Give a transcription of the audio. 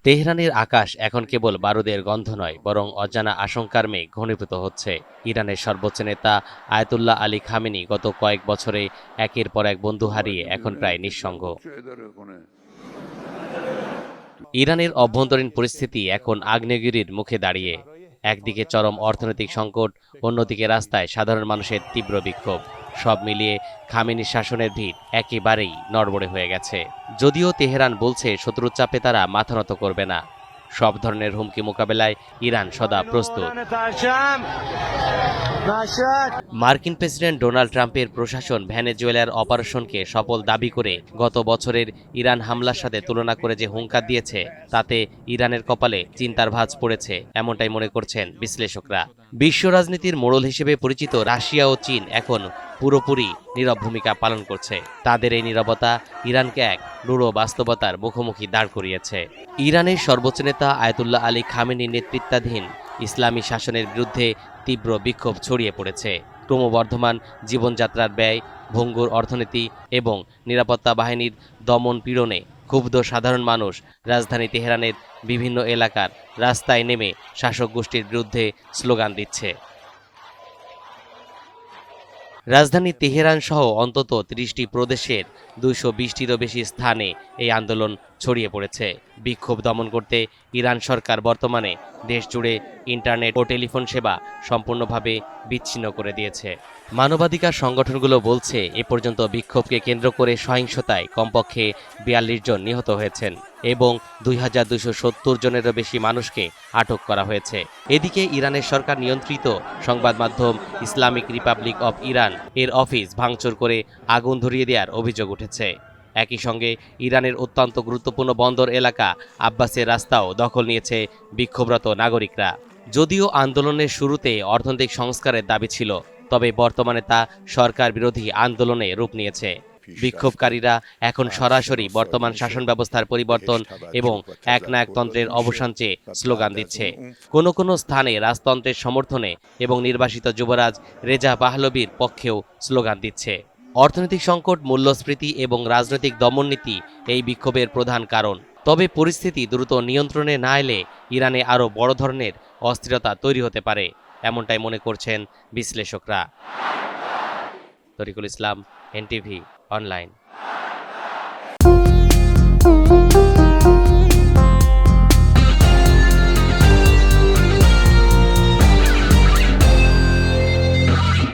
তেহরানের আকাশ এখন কেবল বারুদের গন্ধ নয়, বরং অজানা আশঙ্কার মেঘ ঘনীভূত হচ্ছে। ইরানের সর্বোচ্চ নেতা আয়াতুল্লাহ আলী খামেনি গত কয়েক বছরে একের পর এক বন্ধু হারিয়ে এখন প্রায় নিঃসঙ্গ। ইরানের অভ্যন্তরীণ পরিস্থিতি এখন আগ্নেয়গিরির মুখে দাঁড়িয়ে। একদিকে চরম অর্থনৈতিক সংকট, অন্যদিকে রাস্তায় সাধারণ মানুষের তীব্র বিক্ষোভ। সব মিলিয়ে খামেনির শাসনের ভিত একেবারেই নড়বড়ে হয়ে গেছে। যদিও তেহরান বলছে শত্রুর চাপে তারা মাথা নত করবে না। সব ধরনের হুমকি মোকাবেলায় ইরান সদা প্রস্তুত। মার্কিন প্রেসিডেন্ট ডোনাল্ড ট্রাম্পের প্রশাসন ভেনেজুয়েলার অপারেশনকে সফল দাবি করে গত বছরের ইরান হামলার সাথে তুলনা করে যে হুঙ্কার দিয়েছে, তাতে ইরানের কপালে চিন্তার ভাঁজ পড়েছে, এমনটাই মনে করছেন বিশ্লেষকরা। বিশ্ব রাজনীতির মোড়ল হিসেবে পরিচিত রাশিয়া ও চীন এখন পুরোপুরি নীরব ভূমিকা পালন করছে। তাদের এই নীরবতা ইরানকে এক রূঢ় বাস্তবতার মুখোমুখি দাঁড় করিয়েছে। ইরানের সর্বোচ্চ নেতা আয়াতুল্লাহ আলী খামেনির নেতৃত্বাধীন ইসলামী শাসনের বিরুদ্ধে তীব্র বিক্ষোভ ছড়িয়ে পড়েছে। ক্রমবর্ধমান জীবনযাত্রার ব্যয়, ভঙ্গুর অর্থনীতি এবং নিরাপত্তা বাহিনীর দমন পীড়নে ক্ষুব্ধ সাধারণ মানুষ রাজধানী তেহরানের বিভিন্ন এলাকার রাস্তায় নেমে শাসক গোষ্ঠীর বিরুদ্ধে স্লোগান দিচ্ছে। রাজধানী তেহরান সহ অন্তত ৩০টি প্রদেশের ২২০টিরও বেশি স্থানে এই আন্দোলন ছড়িয়ে পড়েছে। বিক্ষোভ দমন করতে ইরান সরকার বর্তমানে দেশ জুড়ে ইন্টারনেট ও টেলিফোন সেবা সম্পূর্ণভাবে বিচ্ছিন্ন করে দিয়েছে। মানবাধিকার সংগঠনগুলো বলছে, এ পর্যন্ত বিক্ষোভকে কেন্দ্র করে সহিংসতায় কমপক্ষে ৪২ জন নিহত হয়েছেন এবং ২২৭০ জনেরও বেশি মানুষকে আটক করা হয়েছে। এদিকে ইরানের সরকার নিয়ন্ত্রিত সংবাদ মাধ্যম ইসলামিক রিপাবলিক অব ইরান এর অফিস ভাঙচুর করে আগুন ধরিয়ে দেওয়ার অভিযোগ উঠেছে। একই সঙ্গে ইরানের অত্যন্ত গুরুত্বপূর্ণ বন্দর এলাকা আব্বাসের রাস্তাও দখল নিয়েছে বিক্ষোভরত নাগরিকরা। যদিও আন্দোলনের শুরুতে অর্থনৈতিক সংস্কারের দাবি ছিল, তবে বর্তমানে তা সরকার বিরোধী আন্দোলনে রূপ নিয়েছে। বিক্ষোভকারীরা এখন সরাসরি বর্তমান শাসন ব্যবস্থার পরিবর্তন এবং একনায়কতন্ত্রের অবসান চেয়ে স্লোগান দিচ্ছে। কোনো কোনো স্থানে রাজতন্ত্রের সমর্থনে এবং নির্বাসিত যুবরাজ রেজা পাহলবির পক্ষেও স্লোগান দিচ্ছে। অর্থনৈতিক সংকট, মূল্যস্ফীতি এবং রাজনৈতিক দমননীতি এই বিক্ষোভের প্রধান কারণ। তবে পরিস্থিতি দ্রুত নিয়ন্ত্রণে না এলে ইরানে আরও বড় ধরনের অস্থিরতা তৈরি হতে পারে, এমনটাই মনে করছেন বিশ্লেষকরা। তরিকুল ইসলাম, এনটিভি অনলাইন।